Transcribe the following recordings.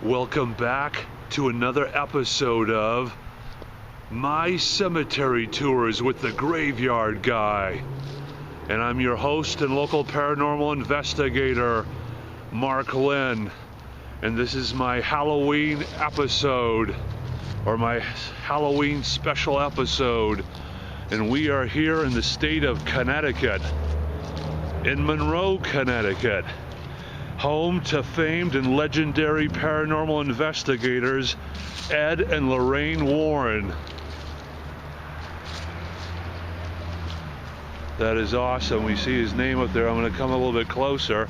Welcome back to another episode of My Cemetery Tours with the Graveyard Guy. And I'm your host and local paranormal investigator, Mark Lynn. And this is my Halloween episode, or my Halloween special episode. And we are here in the state of Connecticut, in Monroe, Connecticut, home to famed and legendary paranormal investigators Ed and Lorraine Warren. That is awesome. We see his name up there. I'm going to come a little bit closer,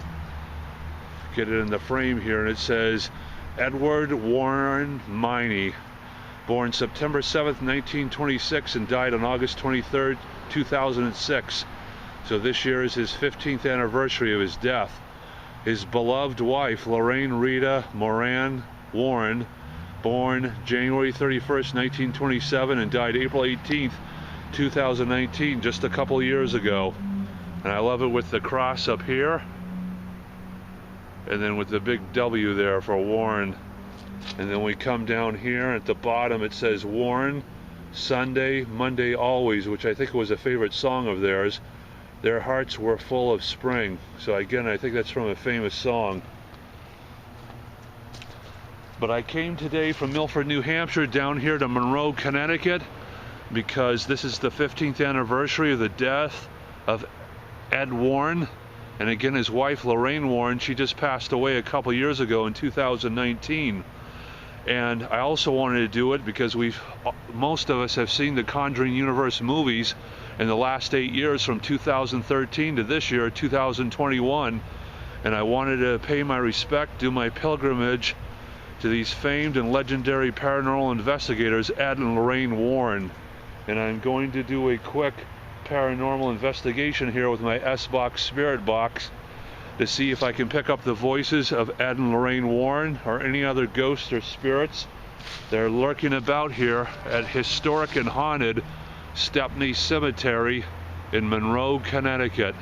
get it in the frame here, and it says Edward Warren Miney, born September 7th, 1926 and died on August 23rd, 2006. So this year is his 15th anniversary of his death. His beloved wife, Lorraine Rita Moran Warren, born January 31st, 1927 and died April 18th, 2019, just a couple years ago. And I love it with the cross up here, and then with the big W there for Warren. And then we come down here at the bottom, it says Warren, Sunday, Monday, always, which I think was a favorite song of theirs. Their hearts were full of spring. So again, I think that's from a famous song. But I came today from Milford, New Hampshire, down here to Monroe, Connecticut, because this is the 15th anniversary of the death of Ed Warren. And again, his wife, Lorraine Warren, she just passed away a couple years ago in 2019. And I also wanted to do it because most of us have seen the Conjuring Universe movies in the last 8 years, from 2013 to this year, 2021. And I wanted to pay my respect, do my pilgrimage to these famed and legendary paranormal investigators, Ed and Lorraine Warren. And I'm going to do a quick paranormal investigation here with my S-Box Spirit Box to see if I can pick up the voices of Ed and Lorraine Warren or any other ghosts or spirits that are lurking about here at historic and haunted Stepney Cemetery in Monroe, Connecticut.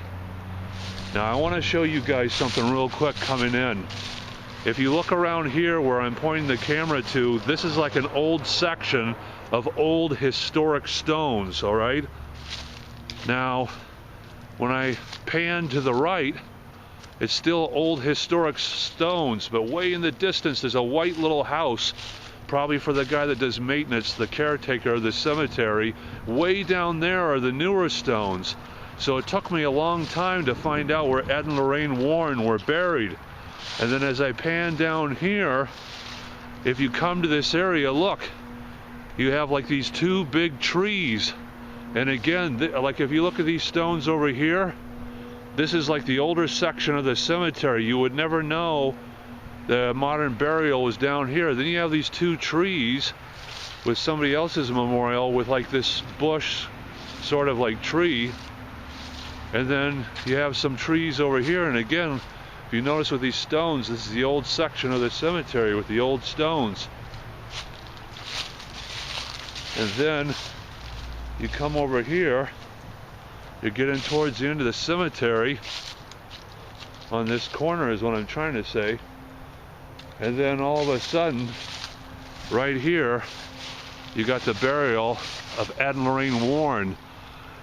Now I want to show you guys something real quick coming in. If you look around here where I'm pointing the camera to, this is like an old section of old historic stones, all right? Now, when I pan to the right, it's still old historic stones, but way in the distance there's a white little house, probably for the guy that does maintenance, the caretaker of the cemetery. Way down there are the newer stones. So it took me a long time to find out where Ed and Lorraine Warren were buried. And then as I pan down here, if you come to this area, look, you have like these two big trees. And again, like if you look at these stones over here, this is like the older section of the cemetery. You would never know the modern burial was down here. Then you have these two trees with somebody else's memorial with like this bush sort of like tree. And then you have some trees over here. And again, if you notice with these stones, this is the old section of the cemetery with the old stones. And then you come over here, you're getting towards the end of the cemetery. On this corner is what I'm trying to say. And then all of a sudden, right here, you got the burial of Ed and Lorraine Warren.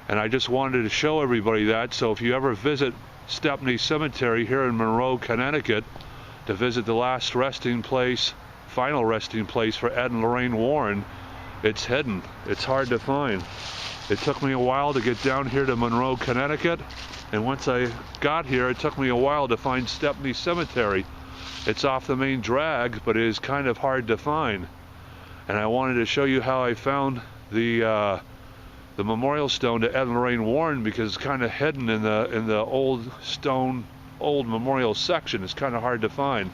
And I just wanted to show everybody that. So if you ever visit Stepney Cemetery here in Monroe, Connecticut, to visit the last resting place, final resting place for Ed and Lorraine Warren, it's hidden. It's hard to find. It took me a while to get down here to Monroe, Connecticut. And once I got here, it took me a while to find Stepney Cemetery. It's off the main drag, but it is kind of hard to find. And I wanted to show you how I found the memorial stone to Ed and Lorraine Warren, because it's kind of hidden in the old stone, old memorial section. It's kind of hard to find.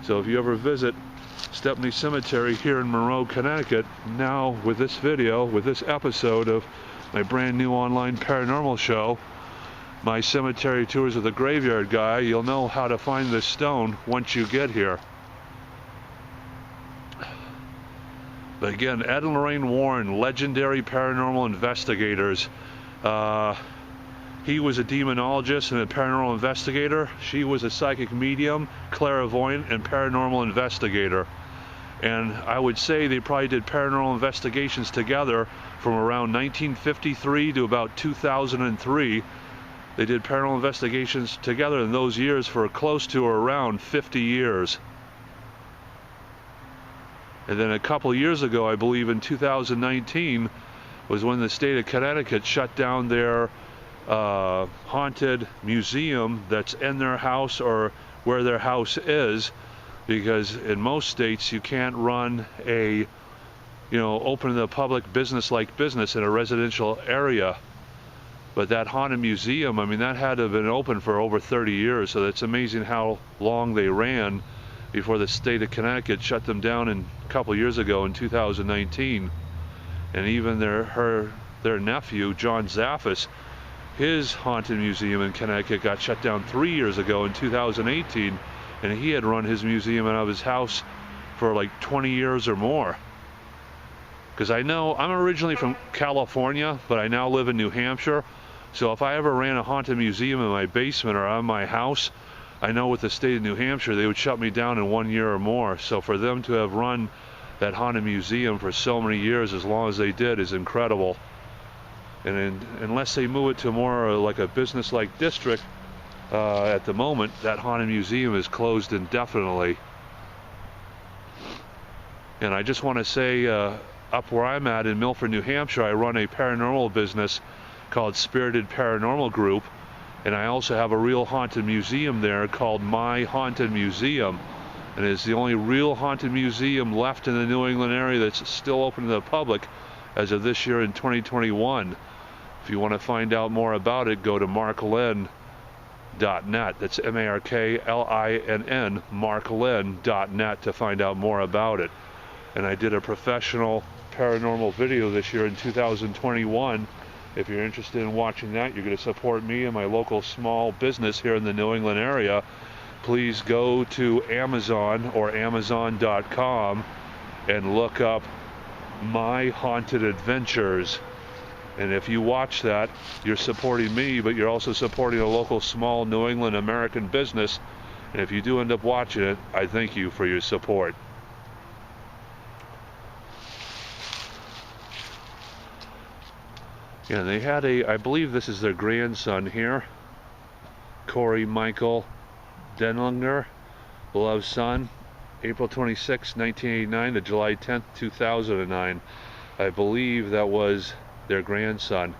So if you ever visit Stepney Cemetery here in Monroe, Connecticut, now with this video, with this episode of my brand new online paranormal show, My Cemetery Tours with the Graveyard Guy, you'll know how to find this stone once you get here. But again, Ed and Lorraine Warren, legendary paranormal investigators. He was a demonologist and a paranormal investigator. She was a psychic medium, clairvoyant, and paranormal investigator. And I would say they probably did paranormal investigations together from around 1953 to about 2003. They did paranormal investigations together in those years for close to or around 50 years. And then a couple years ago, I believe in 2019, was when the state of Connecticut shut down their haunted museum that's in their house or where their house is, because in most states you can't run a, open to the public business like business in a residential area. But that haunted museum, I mean, that had to have been open for over 30 years, so that's amazing how long they ran before the state of Connecticut shut them down a couple years ago in 2019. And even their nephew, John Zaffis, his haunted museum in Connecticut got shut down 3 years ago in 2018, and he had run his museum out of his house for like 20 years or more. Because I know, I'm originally from California, but I now live in New Hampshire, so if I ever ran a haunted museum in my basement or on my house, I know with the state of New Hampshire, they would shut me down in 1 year or more. So for them to have run that haunted museum for so many years, as long as they did, is incredible. And unless they move it to more like a business-like district, at the moment, that haunted museum is closed indefinitely. And I just want to say, up where I'm at in Milford, New Hampshire, I run a paranormal business called Spirited Paranormal Group, and I also have a real haunted museum there called My Haunted Museum, and it's the only real haunted museum left in the New England area that's still open to the public as of this year in 2021. If you want to find out more about it, go to marklinn.net. That's M-A-R-K-L-I-N-N, marklinn.net, to find out more about it. And I did a professional paranormal video this year in 2021. If you're interested in watching that, you're going to support me and my local small business here in the New England area, please go to Amazon or Amazon.com and look up My Haunted Adventures. And if you watch that, you're supporting me, but you're also supporting a local small New England American business. And if you do end up watching it, I thank you for your support. Yeah, they had I believe this is their grandson here, Corey Michael Denlongner, beloved son, April 26, 1989 to July 10th, 2009. I believe that was their grandson,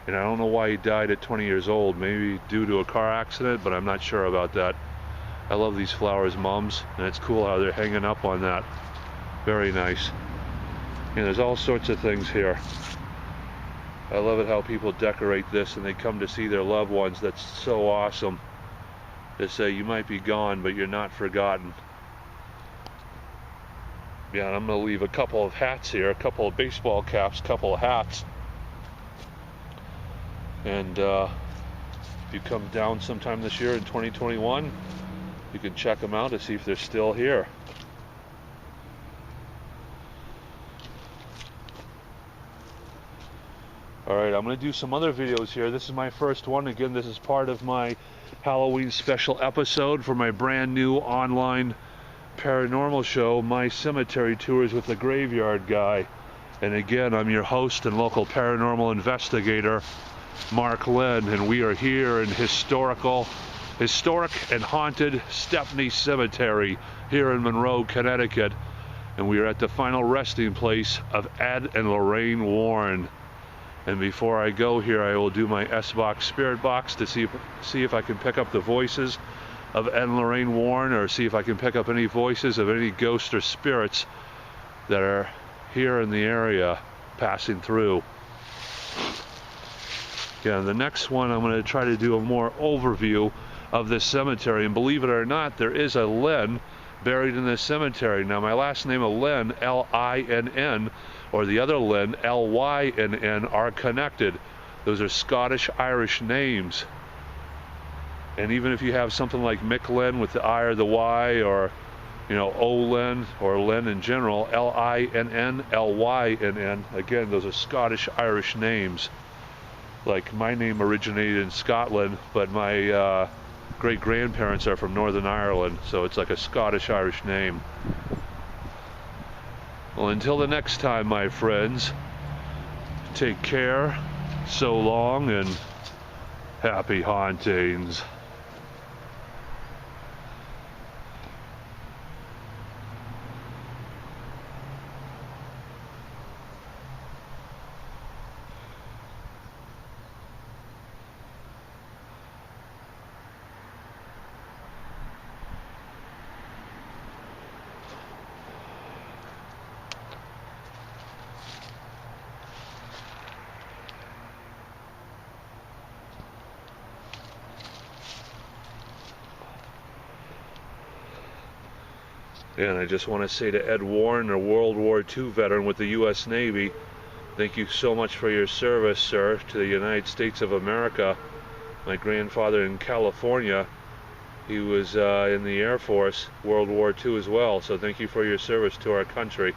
and I don't know why he died at 20 years old, maybe due to a car accident, but I'm not sure about that. I love these flowers, mums, and it's cool how they're hanging up on that. Very nice. And there's all sorts of things here. I love it how people decorate this and they come to see their loved ones. That's so awesome. They say you might be gone, but you're not forgotten. Yeah, and I'm going to leave a couple of hats here, a couple of baseball caps, a couple of hats. And if you come down sometime this year in 2021, you can check them out to see if they're still here. Alright, I'm going to do some other videos here. This is my first one. Again, this is part of my Halloween special episode for my brand new online paranormal show, My Cemetery Tours with the Graveyard Guy. And again, I'm your host and local paranormal investigator, Mark Lynn, and we are here in historic and haunted Stepney Cemetery here in Monroe, Connecticut. And we are at the final resting place of Ed and Lorraine Warren. And before I go here, I will do my S-Box Spirit Box to see if I can pick up the voices of Ed and Lorraine Warren, or see if I can pick up any voices of any ghosts or spirits that are here in the area passing through. Yeah, the next one I'm going to try to do a more overview of this cemetery, and believe it or not, there is a Lynn buried in this cemetery. Now, my last name of Lynn, L-I-N-N, or the other Lynn, L-Y-N-N, are connected. Those are Scottish-Irish names. And even if you have something like Micklin with the I or the Y, or Olin or Lynn in general, L-I-N-N, L-Y-N-N, again, those are Scottish-Irish names. Like my name originated in Scotland, but my great-grandparents are from Northern Ireland, so it's like a Scottish-Irish name. Well, until the next time, my friends, take care, so long, and happy hauntings. And I just want to say to Ed Warren, a World War II veteran with the U.S. Navy, thank you so much for your service, sir, to the United States of America. My grandfather in California, he was in the Air Force, World War II as well, so thank you for your service to our country.